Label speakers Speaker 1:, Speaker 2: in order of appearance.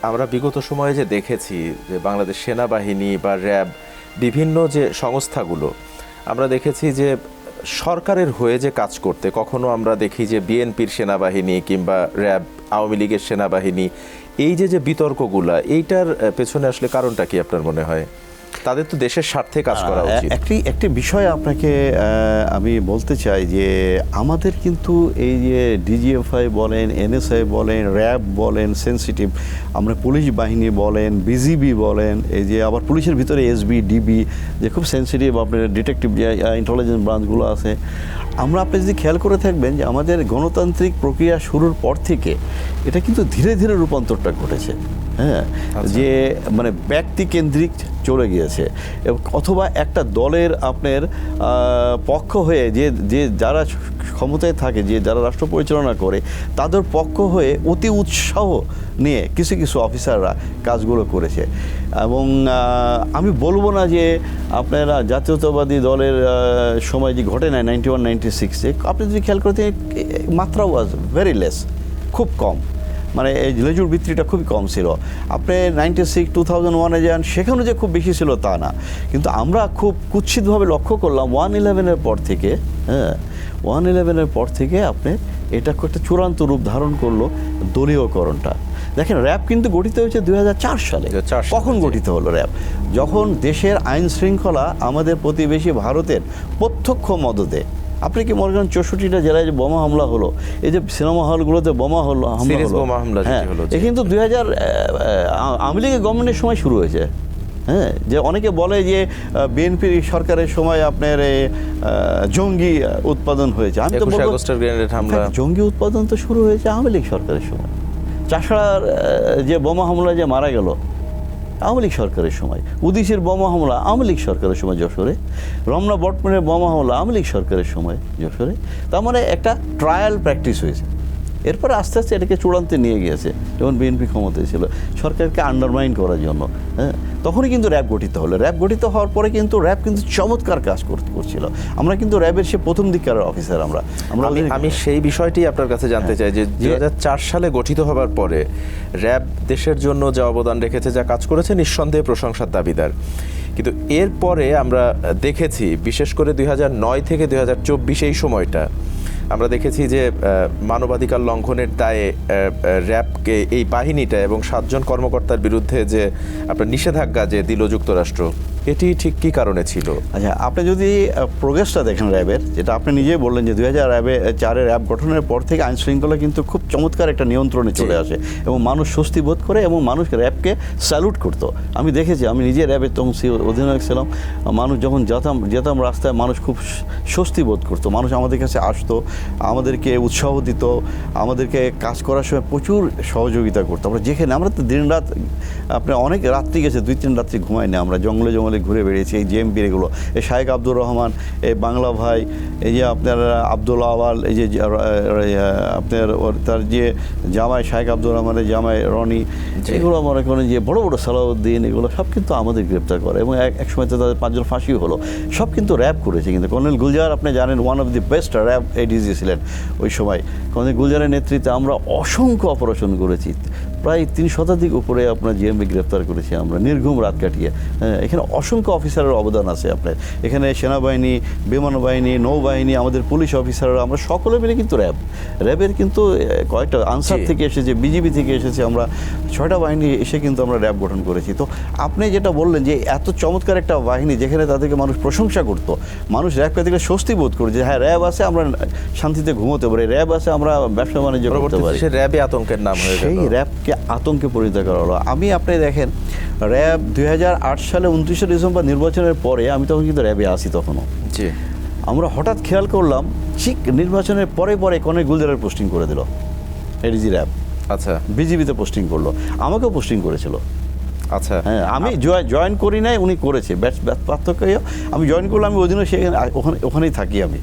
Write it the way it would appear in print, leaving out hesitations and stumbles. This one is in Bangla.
Speaker 1: আমরা বিগত সময়ে যে দেখেছি যে বাংলাদেশ সেনাবাহিনী বা র্যাব বিভিন্ন যে সংস্থাগুলো, আমরা দেখেছি যে সরকারের হয়ে যে কাজ করতে, কখনো আমরা দেখি যে বিএনপির সেনাবাহিনী কিংবা র্যাব আওয়ামী লীগের সেনাবাহিনী, এই যে যে বিতর্কগুলা, এইটার পেছনে আসলে কারণটা কি আপনার মনে হয়? তাদের তো দেশের স্বার্থে কাজ করা উচিত।
Speaker 2: একটি বিষয় আপনাকে আমি বলতে চাই যে আমাদের কিন্তু এই যে ডিজিএফআই বলেন, এনএসআই বলেন, র্যাব বলেন, সেনসিটিভ, আমরা পুলিশ বাহিনী বলেন, বিজিবি বলেন, এই যে আবার পুলিশের ভিতরে এসবি, ডিবি, যে খুব সেনসিটিভ আপনার ডিটেকটিভ যে ইন্টেলিজেন্স ব্রাঞ্চগুলো আছে, আপনি যদি খেয়াল করে থাকবেন যে আমাদের গণতান্ত্রিক প্রক্রিয়া শুরুর পর থেকে এটা কিন্তু ধীরে ধীরে রূপান্তরটা ঘটেছে। হ্যাঁ, যে মানে ব্যক্তি কেন্দ্রিক চলে গিয়েছে, অথবা একটা দলের আপনার পক্ষ হয়ে যে যারা ক্ষমতায় থাকে, যে যারা রাষ্ট্র পরিচালনা করে, তাদের পক্ষ হয়ে অতি উৎসাহ নিয়ে কিছু কিছু অফিসাররা কাজগুলো করেছে। এবং আমি বলবো না যে আপনারা জাতীয়তাবাদী দলের সময় যে ঘটে নাই 91-96-এ, আপনি যদি খেয়াল করতে, মাত্রা ওয়াজ ভেরি লেস, খুব কম, মানে এই লেজুর ভিত্তিটা খুবই কম ছিল। আপনি 96, 2001-এ যান, সেখানেও যে খুব বেশি ছিল তা না, কিন্তু আমরা খুব কুৎসিতভাবে লক্ষ্য করলাম 1/11-এর পর থেকে, হ্যাঁ, 1/11-এর পর থেকে আপনি এটা একটা চূড়ান্ত রূপ ধারণ করলো দলীয়করণটা। দেখেন, র্যাব কিন্তু গঠিত হয়েছে 2004 সালে। কখন গঠিত হলো র্যাব? যখন দেশের আইন শৃঙ্খলা আমাদের প্রতিবেশী ভারতের প্রত্যক্ষ মদদে, আপনি কি মনে করেন 64টা জেলায় যে বোমা হামলা হলো, এই যে সিনেমা হলগুলোতে বোমা হলো, হ্যাঁ, এ কিন্তু 2000 আওয়ামী লীগের গভর্নমেন্টের সময় শুরু হয়েছে। হ্যাঁ, যে অনেকে বলে যে বিএনপি সরকারের সময় আপনার জঙ্গি উৎপাদন হয়েছে। আমি তো বলবো জঙ্গি উৎপাদন তো শুরু হয়েছে আওয়ামী লীগ সরকারের সময়। চাষাড়ার যে বোমা হামলা যে মারা গেল, আওয়ামী লীগ সরকারের সময়। উদিসের বোমা হামলা আওয়ামী লীগ সরকারের সময় যশোরে। রমনা বটমনের বোমা হামলা আওয়ামী লীগ সরকারের সময় যশোরে। তার মানে একটা ট্রায়াল প্র্যাকটিস হয়েছে। এরপরে আস্তে আস্তে এটাকে চূড়ান্তে নিয়ে গিয়েছে, যখন বিএনপি ক্ষমতায় ছিল, সরকারকে আন্ডারমাইন করার জন্য। হ্যাঁ, তখনই কিন্তু র্যাব গঠিত হলো। র্যাব গঠিত হওয়ার পরে কিন্তু র্যাব কিন্তু চমৎকার কাজ করছিল। আমরা কিন্তু র্যাবের সে প্রথম দিককার অফিসার।
Speaker 1: আমি সেই বিষয়টি আপনার কাছে জানতে চাই যে 2004 সালে গঠিত হবার পরে র্যাব দেশের জন্য যা অবদান রেখেছে, যা কাজ করেছে, নিঃসন্দেহে প্রশংসার দাবিদার। কিন্তু এরপরে আমরা দেখেছি, বিশেষ করে 2009 থেকে 2024 এই সময়টা আমরা দেখেছি যে মানবাধিকার লঙ্ঘনের দায়ে র্যাবকে, এই বাহিনীটা এবং 7 জন কর্মকর্তার বিরুদ্ধে যে আপনার নিষেধাজ্ঞা যে দিল যুক্তরাষ্ট্র, এটি ঠিক কী কারণে ছিল?
Speaker 2: আচ্ছা, আপনি যদি প্রোগ্রেসটা দেখেন র্যাবের, যেটা আপনি নিজেই বললেন যে 2004-এ র্যাব গঠনের পর থেকে আইন শৃঙ্খলা কিন্তু খুব চমৎকার একটা নিয়ন্ত্রণে চলে আসে, এবং মানুষ স্বস্তি বোধ করে, এবং মানুষ র্যাবকে স্যালুট করতো। আমি দেখেছি, আমি নিজে র্যাবের তখন অধিনায়ক ছিলাম। মানুষ যখন যেতাম রাস্তায়, মানুষ খুব স্বস্তি বোধ করতো। মানুষ আমাদের কাছে আসতো, আমাদেরকে উৎসাহ দিত, আমাদেরকে কাজ করার সময় প্রচুর সহযোগিতা করতো। আমরা তো দিন রাত, আপনার অনেক রাত্রি গেছে, 2-3 রাত্রি ঘুমাই না, আমরা জঙ্গলে ঘুরে বেরিয়েছি। এই জেএমপির এগুলো, এই শাহেক আব্দুর রহমান, এই বাংলা ভাই, এই যে আপনার আব্দুল আওয়াল, এই যে আপনার তার যে জামাই শাহেক আব্দুর রহমানের জামাই রনি, এগুলো মনে করেন যে বড় বড় সালাউদ্দিন, এগুলো সব কিন্তু আমাদের গ্রেপ্তার করে, এবং এক সময় তো তাদের 5 জন ফাঁসিও হলো। সব কিন্তু র্যাব করেছে। কিন্তু কর্নেল গুলজার, আপনি জানেন, one of the best RAB ADG ছিলেন ওই সময়। কর্নেল গুলজারের নেতৃত্বে আমরা অসংখ্য অপারেশন করেছি, প্রায় 3 শতাধিক উপরে আপনার জিএমবি গ্রেপ্তার করেছি আমরা, নির্ঘুম রাত কাটিয়ে। এখানে অসংখ্য অফিসারের অবদান আছে আপনার। এখানে সেনাবাহিনী, বিমান বাহিনী, নৌবাহিনী, আমাদের পুলিশ অফিসাররা, আমরা সকলে মিলে কিন্তু র্যাবের কিন্তু কয়েকটা আনসার থেকে এসেছে, বিজিবি থেকে এসেছে, আমরা 6টা বাহিনী এসে কিন্তু আমরা র্যাব গঠন করেছি। তো আপনি যেটা বললেন যে এত চমৎকার একটা বাহিনী, যেখানে তাদেরকে মানুষ প্রশংসা করতো, মানুষ র্যাবকে দেখলে স্বস্তি বোধ করে যে হ্যাঁ, র্যাব আছে, আমরা শান্তিতে ঘুমোতে পারি, র্যাব আছে, আমরা ব্যবসা বাণিজ্য করতে পারি।
Speaker 1: র্যাবে আতঙ্কের নাম হয়ে গেল,
Speaker 2: সেই র্যাবকে আতঙ্কে পরিণত করা হলো। আপনি দেখেন, র্যাব 2008 সালে 29শে ডিসেম্বর নির্বাচনের পরে, আমি তখন কিন্তু র্যাবে আসি তখনও।
Speaker 1: জি,
Speaker 2: আমরা হঠাৎ খেয়াল করলাম, ঠিক নির্বাচনের পরে কর্নেল গুলজারের পোস্টিং করে দিল এডিজি র্যাব। আচ্ছা, বিজিবিতে পোস্টিং করলো, আমাকেও পোস্টিং করেছিল।
Speaker 1: আচ্ছা,
Speaker 2: হ্যাঁ, আমি জয়েন করি নাই, উনি করেছে। পার্থক্য, আমি জয়েন করলাম, আমি ওই দিনও ওখানেই থাকি আমি।